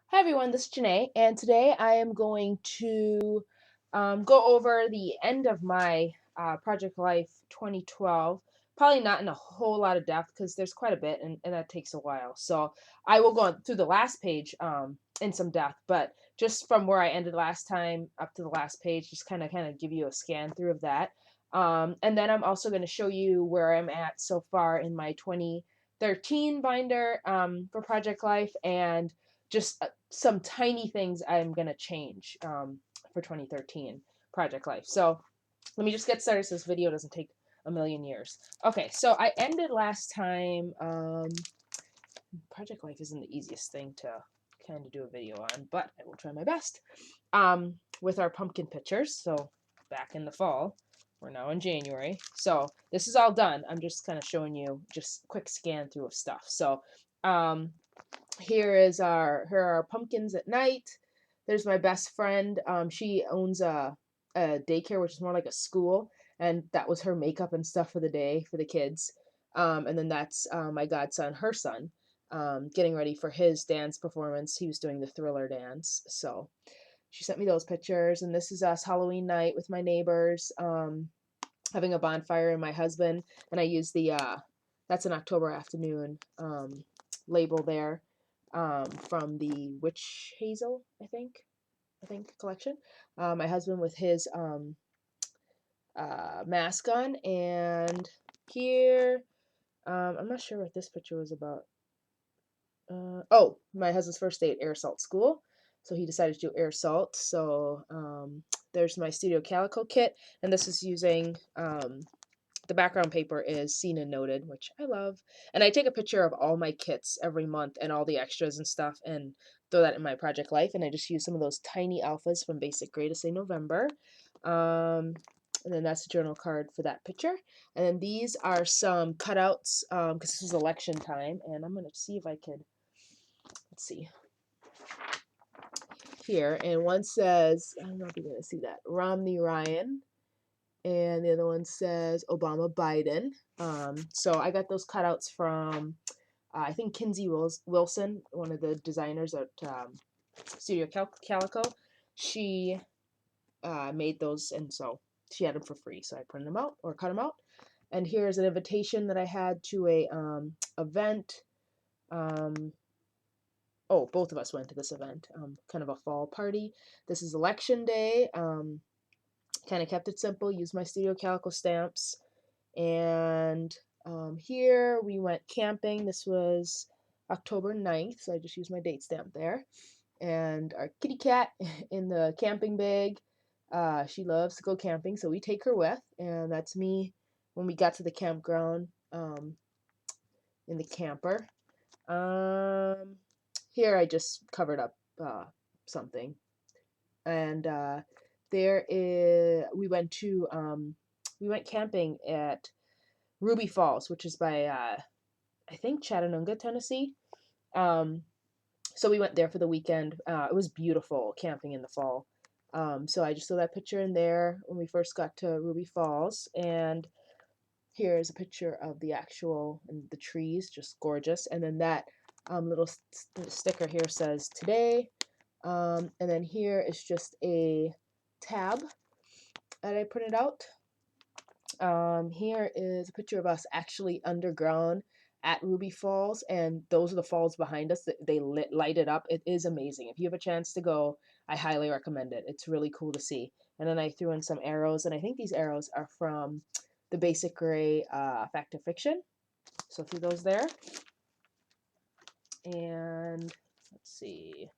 Hi everyone, this is Janae, and today I am going to go over the end of my Project Life 2012. Probably not in a whole lot of depth because there's quite a bit, and that takes a while. So I will go through the last page in some depth, but just from where I ended last time up to the last page, just kind of give you a scan through of that. And then I'm also going to show you where I'm at so far in my 2013 binder for Project Life and just some tiny things I'm going to change for 2013 Project Life. So let me just get started so this video doesn't take a million years. Okay, so I ended last time. Project Life isn't the easiest thing to kind of do a video on, but I will try my best. With our pumpkin pictures, so back in the fall. We're now in January. So this is all done. I'm just kind of showing you just a quick scan through of stuff. So here are our pumpkins at night. There's my best friend. She owns a daycare, which is more like a school, and that was her makeup and stuff for the day for the kids. And then that's my godson, her son, getting ready for his dance performance. He was doing the Thriller dance, so she sent me those pictures. And this is us Halloween night with my neighbors, having a bonfire and my husband. And I use the that's an October afternoon label there from the Witch Hazel, I think collection. My husband with his mask on, and here I'm not sure what this picture was about. Oh, my husband's first day at Air Salt School, so he decided to do air salt. So there's my Studio Calico kit, and this is using the background paper is Seen and Noted, which I love. And I take a picture of all my kits every month and all the extras and stuff and throw that in my Project Life. And I just use some of those tiny alphas from Basic Gray to say November. And then that's the journal card for that picture. And then these are some cutouts because this is election time. And I'm going to see if I could, let's see, here. And one says, I don't know if you're going to see that, Romney Ryan, and the other one says Obama Biden. So I got those cutouts from I think Kinsey Wilson, one of the designers at Studio Calico. She made those, and so she had them for free. So I printed them out or cut them out. And here's an invitation that I had to a event. Oh, both of us went to this event, kind of a fall party. This is election day. Kind of kept it simple, used my Studio Calico stamps. And here we went camping. This was October 9th, so I just used my date stamp there. And our kitty cat in the camping bag. She loves to go camping, so we take her with. And that's me when we got to the campground in the camper. Um, Here I just covered up something. And we went camping at Ruby Falls, which is by I think Chattanooga, Tennessee. Um, so we went there for the weekend. It was beautiful camping in the fall. So I just threw that picture in there when we first got to Ruby Falls, and here's a picture of the actual and the trees, just gorgeous. And then that little sticker here says today. And then here is just a tab that I printed out. Here is a picture of us actually underground at Ruby Falls, and those are the falls behind us. They light it up. It is amazing. If you have a chance to go, I highly recommend it. It's really cool to see. And then I threw in some arrows, and I think these arrows are from the Basic Gray Fact or Fiction. So threw those there. And let's see.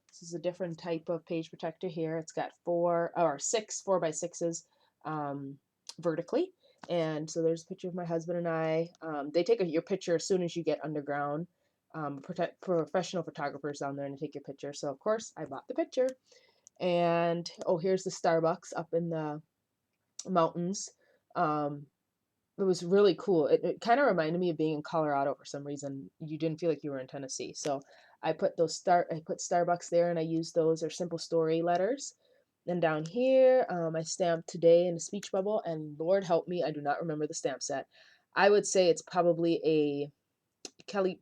This is a different type of page protector here. It's got 6 4x6s vertically. And so there's a picture of my husband and I. They take your picture as soon as you get underground. Professional photographers down there and take your picture. So of course I bought the picture. And oh, here's the Starbucks up in the mountains. It was really cool. It kind of reminded me of being in Colorado for some reason. You didn't feel like you were in Tennessee. So I put Starbucks there, and I used those or simple story letters. Then down here, I stamped today in a speech bubble, and Lord help me, I do not remember the stamp set. I would say it's probably a Kelly.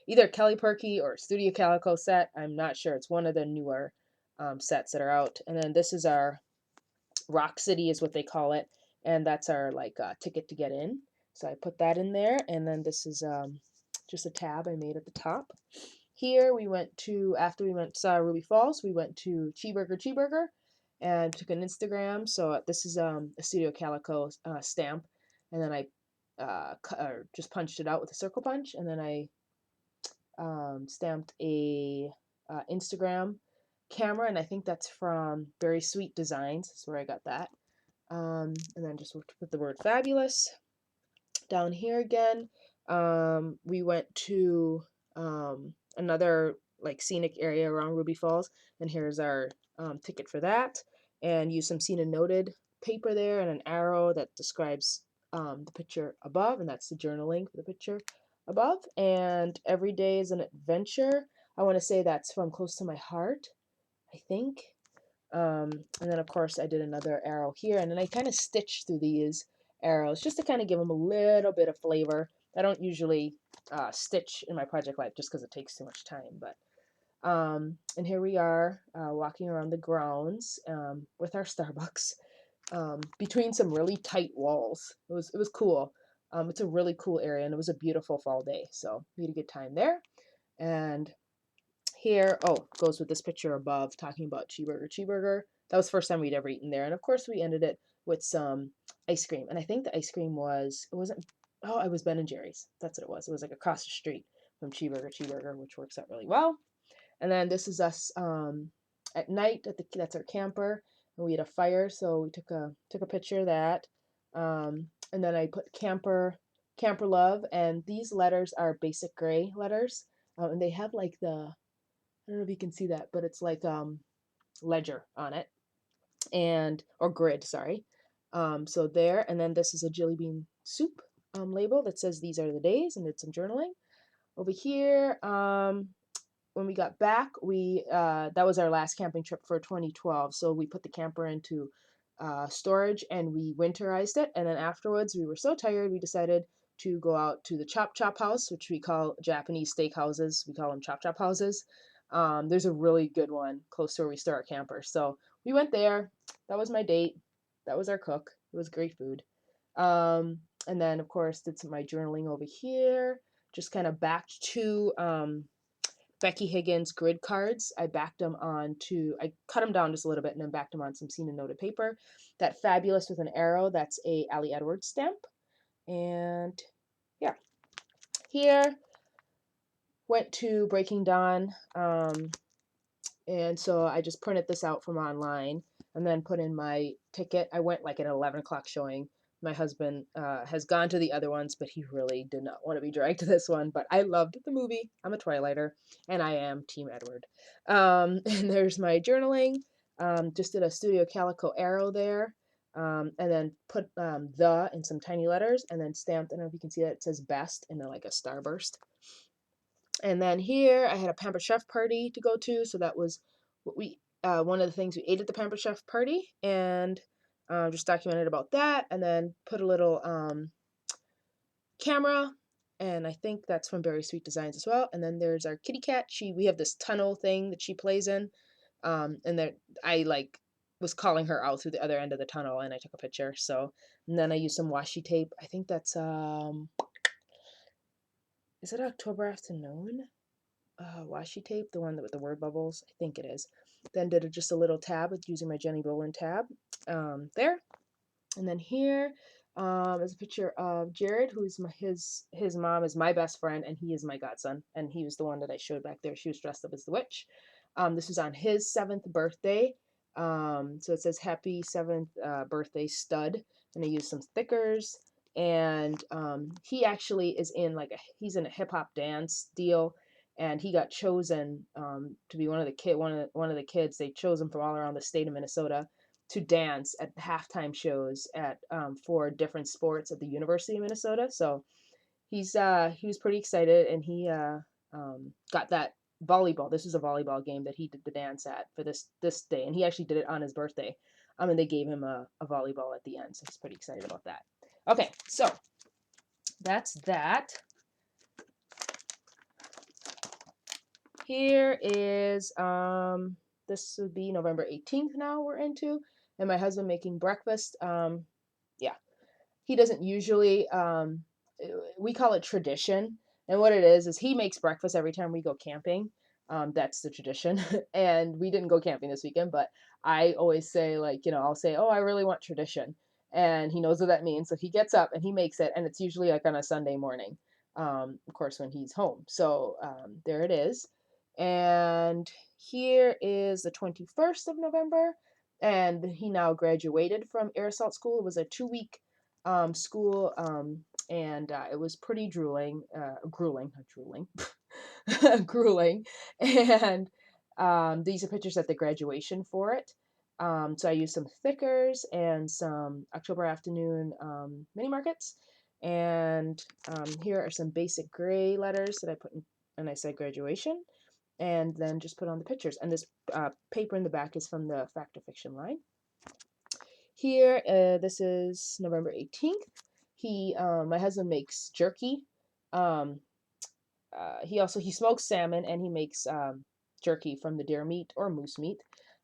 either Kelly Purkey or Studio Calico set. I'm not sure. It's one of the newer sets that are out. And then this is our Rock City is what they call it, and that's our like ticket to get in. So I put that in there, and then this is just a tab I made at the top. Here we went to, after we went saw Ruby Falls, we went to Cheeseburger and took an Instagram. So this is a Studio Calico stamp, and then I just punched it out with a circle punch, and then I stamped a Instagram camera, and I think that's from Very Sweet Designs. That's where I got that. And then just put the word fabulous down here again. We went to another like scenic area around Ruby Falls, and here's our ticket for that. And use some seen and noted paper there and an arrow that describes the picture above, and that's the journaling for the picture above. And every day is an adventure. I want to say that's from Close to My Heart, I think. And then of course I did another arrow here, and then I kind of stitched through these arrows just to kind of give them a little bit of flavor. I don't usually stitch in my project life just because it takes too much time, but and here we are walking around the grounds with our Starbucks between some really tight walls. It was cool. It's a really cool area, and it was a beautiful fall day, so we had a good time there. And here, oh, goes with this picture above talking about Cheeseburger. That was the first time we'd ever eaten there. And of course we ended it with some ice cream. And I think the ice cream was, it wasn't, oh, it was Ben and Jerry's. That's what it was. It was like across the street from Cheeseburger, which works out really well. And then this is us at night that's our camper, and we had a fire, so we took a picture of that. And then I put camper love, and these letters are basic gray letters, and they have like I don't know if you can see that, but it's like ledger on it, and or grid, sorry. So there, and then this is a Jelly Bean Soup label that says these are the days, and it's some journaling. Over here, when we got back, we that was our last camping trip for 2012. So we put the camper into storage and we winterized it. And then afterwards, we were so tired, we decided to go out to the Chop Chop House, which we call Japanese steak houses. We call them Chop Chop houses. There's a really good one close to where we store our camper. So we went there. That was my date. That was our cook. It was great food. And then, of course, did some of my journaling over here. Just kind of backed to Becky Higgins grid cards. I backed them onto, I cut them down just a little bit and then backed them on some seen and noted paper. That fabulous with an arrow, that's a Ali Edwards stamp. And yeah, here went to Breaking Dawn. And so I just printed this out from online and then put in my ticket. I went like at 11 o'clock showing. My husband has gone to the other ones, but he really did not want to be dragged to this one. But I loved the movie. I'm a Twilighter, and I am Team Edward. And there's my journaling. Just did a Studio Calico arrow there, and then put the in some tiny letters, and then stamped. I don't know if you can see that. It says best, and then like a starburst. And then here I had a Pampered Chef party to go to, so that was what we one of the things we ate at the Pampered Chef party, and just documented about that, and then put a little camera, and I think that's from Very Sweet Designs as well. And then there's our kitty cat. We have this tunnel thing that she plays in, and that I like was calling her out through the other end of the tunnel, and I took a picture. So, and then I used some washi tape. I think that's is it October Afternoon? Washi tape, the one with the word bubbles. I think it is. Then did just a little tab with using my Jenny Boland tab there. And then here is a picture of Jared, who's his mom is my best friend, and he is my godson. And he was the one that I showed back there. She was dressed up as the witch. This was on his 7th birthday. So it says happy 7th birthday, stud. And I used some stickers. And he actually is in he's in a hip hop dance deal, and he got chosen to be one of the kids. They chose him from all around the state of Minnesota to dance at halftime shows at for different sports at the University of Minnesota. So he was pretty excited, and he got that volleyball. This was a volleyball game that he did the dance at for this day, and he actually did it on his birthday. And they gave him a volleyball at the end, so he's pretty excited about that. Okay, so that's that. Here is this would be November 18th now we're into, and my husband making breakfast. Yeah, he doesn't usually we call it tradition, and what it is he makes breakfast every time we go camping. That's the tradition. And we didn't go camping this weekend, but I always say, like, I'll say, oh, I really want tradition, and he knows what that means, so he gets up and he makes it, and it's usually like on a Sunday morning, of course, when he's home. So there it is. And here is the 21st of November, and he now graduated from Air Assault School. It was a 2-week school, and it was pretty grueling, not drooling, grueling. And these are pictures at the graduation for it. So I used some thickers and some October afternoon mini markets. And here are some basic gray letters that I put in, and I said graduation, and then just put on the pictures. And this paper in the back is from the Fact or Fiction line. Here, this is November 18th. My husband makes jerky. Um, he smokes salmon, and he makes jerky from the deer meat or moose meat.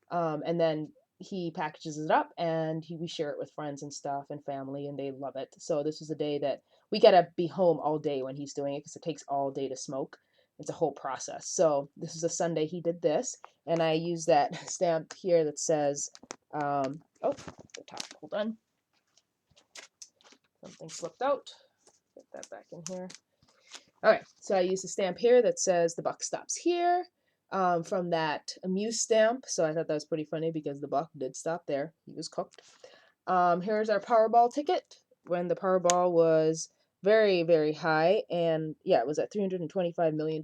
And then he packages it up, and we share it with friends and stuff and family, and they love it. So this was a day that we gotta be home all day when he's doing it, because it takes all day to smoke. It's a whole process. So this is a Sunday he did this, and I use that stamp here that says, oh, the top, hold on. Something slipped out. Get that back in here. All right, so I use a stamp here that says the buck stops here, from that Amuse stamp. So I thought that was pretty funny because the buck did stop there. He was cooked. Here's our Powerball ticket when the Powerball was very, very high. And yeah, it was at $325 million.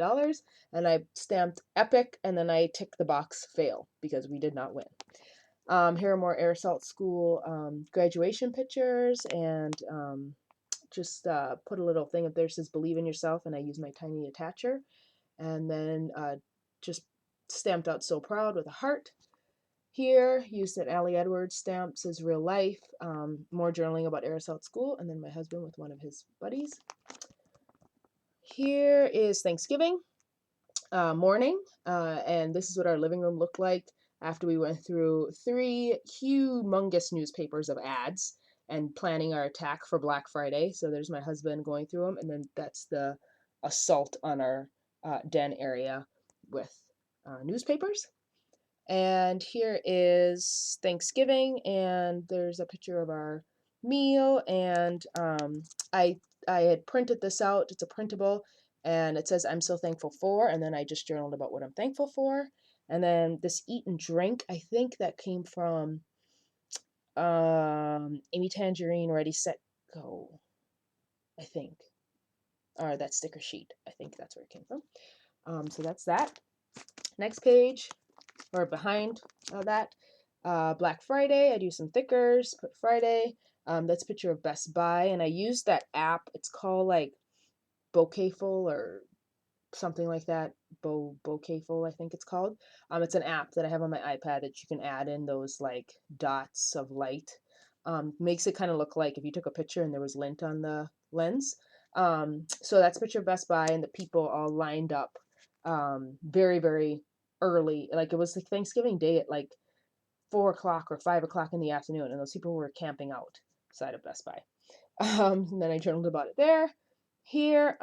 And I stamped epic, and then I ticked the box fail because we did not win. Here are more Air Assault School graduation pictures, and just put a little thing up there that says believe in yourself, and I use my tiny attacher, and then just stamped out so proud with a heart. Here, used an Allie Edwards stamp, says real life, more journaling about Air Assault School, and then my husband with one of his buddies. Here is Thanksgiving morning, and this is what our living room looked like after we went through 3 humongous newspapers of ads and planning our attack for Black Friday. So there's my husband going through them, and then that's the assault on our den area with newspapers. And here is Thanksgiving, and there's a picture of our meal, and I had printed this out. It's a printable, and it says I'm so thankful for, and then I just journaled about what I'm thankful for. And then this eat and drink, I think that came from Amy Tangerine Ready Set Go, I think, or that sticker sheet. I think that's where it came from. So that's that. Next page, or behind that, Black Friday. I do some thickers, put Friday. That's a picture of Best Buy, and I used that app. It's called like Bouquetful or something like that. Bouquetful, I think it's called. It's an app that I have on my iPad that you can add in those like dots of light. Makes it kind of look like if you took a picture and there was lint on the lens. So that's a picture of Best Buy, and the people all lined up very, very early. Like it was like Thanksgiving Day at like 4 o'clock or 5 o'clock in the afternoon, and those people were camping outside of Best Buy. And then I journaled about it there. Here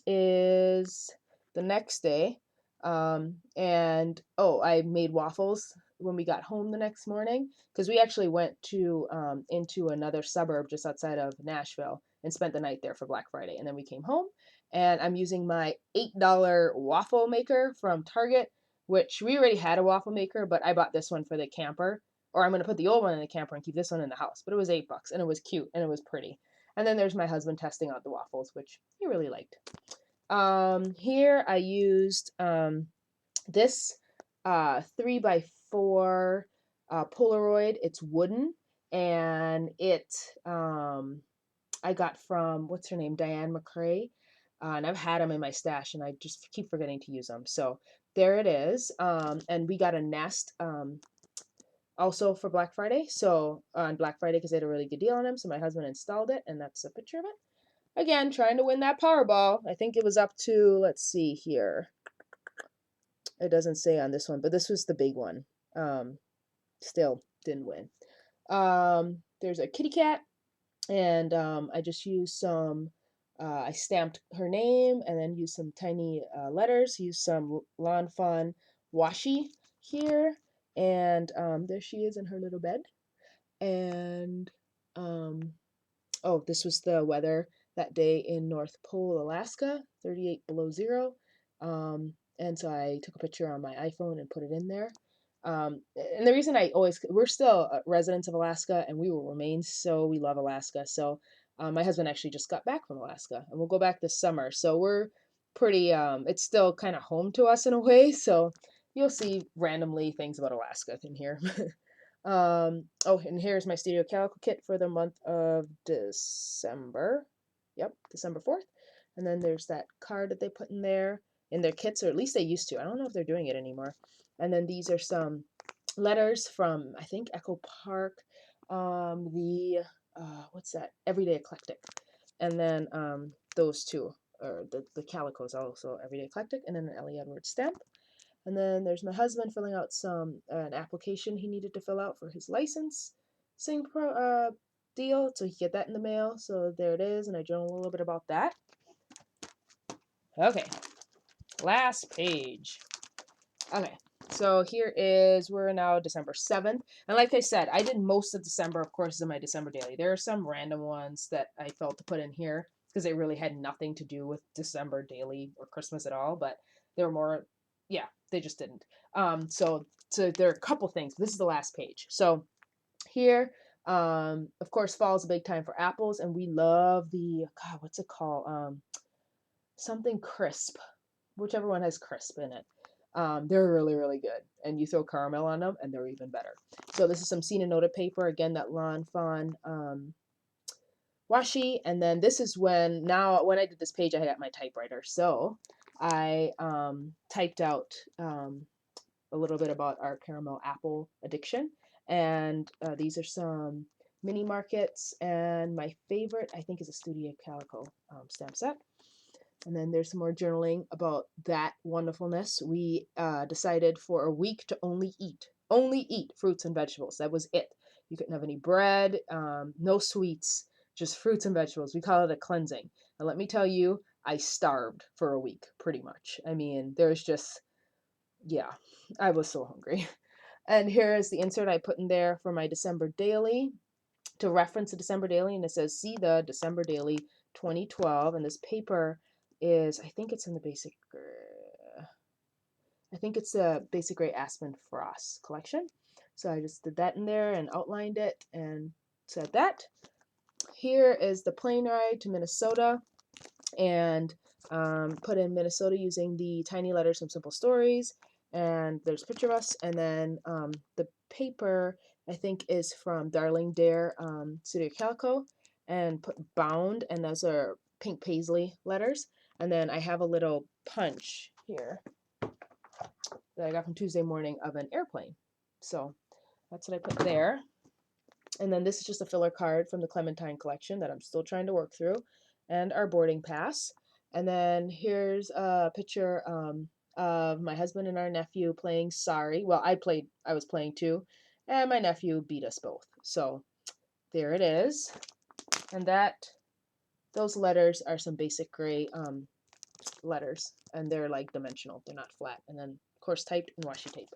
is the next day. And oh, I made waffles when we got home the next morning, because we actually went to into another suburb just outside of Nashville and spent the night there for Black Friday, and then we came home. And I'm using my $8 waffle maker from Target, which we already had a waffle maker, but I bought this one for the camper, or I'm going to put the old one in the camper and keep this one in the house. But it was $8, and it was cute, and it was pretty. And then there's my husband testing out the waffles, which he really liked. Here I used this 3x4 Polaroid. It's wooden, and I got from, what's her name, Diane McCrae, and I've had them in my stash, and I just keep forgetting to use them. So there it is. And we got a Nest also for Black Friday. So on Black Friday, because they had a really good deal on them, so my husband installed it, and that's a picture of it. Again, trying to win that Powerball. I think it was up to, let's see here. It doesn't say on this one, but this was the big one. Still didn't win. There's a kitty cat, and I just used some. I stamped her name and then used some tiny letters. Used some Lawn Fawn washi here, and there she is in her little bed. And um, oh, this was the weather that day in North Pole, Alaska, 38 below zero. And so I took a picture on my iPhone and put it in there. And the reason we're still residents of Alaska and we will remain so. We love Alaska. So my husband actually just got back from Alaska and we'll go back this summer. So we're pretty, it's still kind of home to us in a way. So you'll see randomly things about Alaska in here. Oh, and here's my Studio Calico kit for the month of December. Yep, December 4th. And then there's that card that they put in there in their kits, or at least they used to. I don't know if they're doing it anymore. And then these are some letters from, I think, Echo Park, what's that? Everyday Eclectic. And then those two, or the Calico's also Everyday Eclectic, and then an Ellie Edwards stamp. And then there's my husband filling out an application he needed to fill out for his licensing deal, so he get that in the mail. So there it is, and I journal a little bit about that. Okay, last page. Okay, so we're now December 7th. And like I said, I did most of December, of course, in my December daily. There are some random ones that I felt to put in here because they really had nothing to do with December daily or Christmas at all, but they were more, yeah, they just didn't. So there are a couple things. This is the last page. So here, of course, fall is a big time for apples, and we love God, what's it called? Something crisp, whichever one has crisp in it. They're really, really good. And you throw caramel on them, and they're even better. So this is some Seen and Noted paper. Again, that Lawn Fawn washi. And then this is when I did this page, I had my typewriter. So I typed out a little bit about our caramel apple addiction. And these are some mini markets. And my favorite, I think, is a Studio Calico stamp set. And then there's some more journaling about that wonderfulness. We decided for a week to only eat fruits and vegetables. That was it. You couldn't have any bread, no sweets, just fruits and vegetables. We call it a cleansing. And let me tell you, I starved for a week, pretty much. I mean, there's just, yeah, I was so hungry. And here is the insert I put in there for my December daily to reference the December daily. And it says, see the December daily 2012. And this paper is, I think it's in the Basic Gray Aspen Frost collection. So I just did that in there and outlined it and said that. Here is the plane ride to Minnesota, and put in Minnesota using the tiny letters from Simple Stories. And there's a picture of us. And then the paper, I think, is from Darling Dare Studio Calico, and put bound, and those are pink paisley letters. And then I have a little punch here that I got from Tuesday morning of an airplane. So that's what I put there. And then this is just a filler card from the Clementine collection that I'm still trying to work through, and our boarding pass. And then here's a picture of my husband and our nephew playing Sorry. Well, I was playing too, and my nephew beat us both. So there it is. And those letters are some Basic Gray letters, and they're like dimensional. They're not flat. And then, of course, typed in washi tape.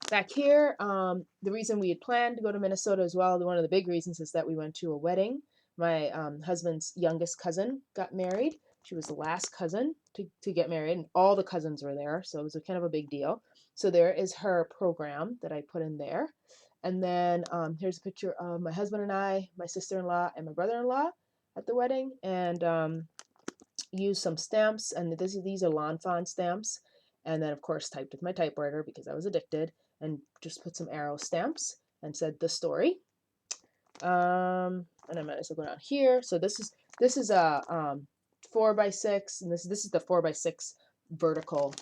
Back here, the reason we had planned to go to Minnesota as well, one of the big reasons is that we went to a wedding. My husband's youngest cousin got married. She was the last cousin to get married, and all the cousins were there, so it was kind of a big deal. So there is her program that I put in there. And then here's a picture of my husband and I, my sister-in-law, and my brother-in-law at the wedding, and used some stamps, and these are Lawn Fawn stamps, and then of course typed with my typewriter because I was addicted, and just put some arrow stamps and said the story. And I might as well go down here. So this is a 4x6, and this is the 4x6 vertical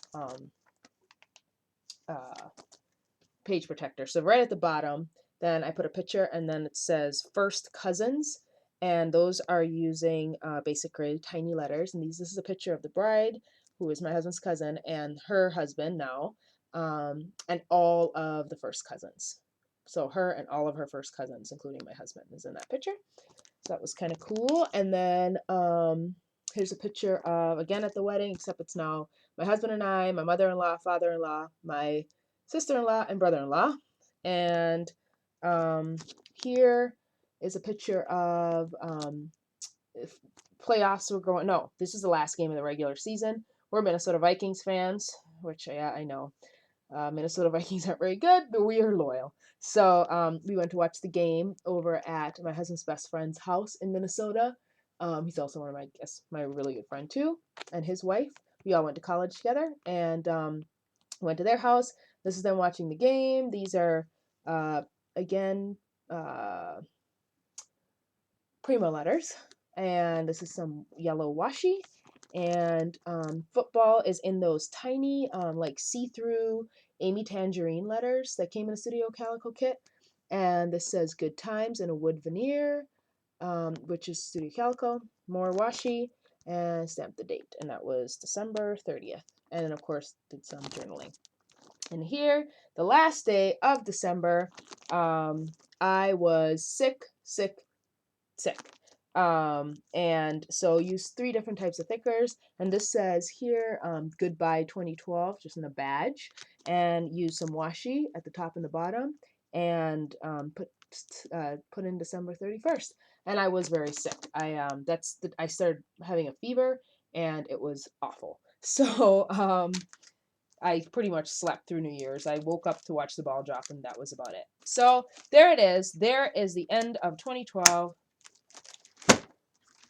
page protector. So right at the bottom, then I put a picture, and then it says First Cousins, and those are using basic grade tiny letters. And this is a picture of the bride, who is my husband's cousin, and her husband now, and all of the first cousins. So her and all of her first cousins, including my husband, is in that picture. So that was kind of cool. And then here's a picture of, again, at the wedding, except it's now my husband and I, my mother-in-law, father-in-law, my sister-in-law, and brother-in-law. And here is a picture of if playoffs were going. No, this is the last game of the regular season. We're Minnesota Vikings fans, which I know Minnesota Vikings aren't very good, but we are loyal. So we went to watch the game over at my husband's best friend's house in Minnesota. He's also one of my really good friend too, and his wife. We all went to college together, and went to their house. This is them watching the game. These are again primo letters, and this is some yellow washi. And football is in those tiny, like see-through Amy Tangerine letters that came in a Studio Calico kit. And this says "Good Times" in a wood veneer, which is Studio Calico. More washi, and stamped the date, and that was December 30th. And then, of course, did some journaling. And here, the last day of December, I was sick. And so use 3 different types of thickers, and this says here goodbye 2012 just in a badge, and use some washi at the top and the bottom, and put in December 31st. And I was very sick. I started having a fever, and it was awful. So I pretty much slept through New Year's. I woke up to watch the ball drop, and that was about it. So there it is. There is the end of 2012.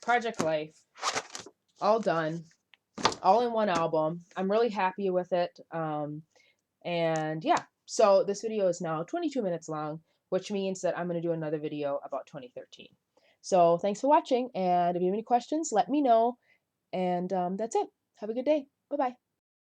Project Life, all done, all in one album. I'm really happy with it. And yeah, so this video is now 22 minutes long, which means that I'm going to do another video about 2013. So thanks for watching, and if you have any questions, let me know. And that's it. Have a good day. Bye-bye.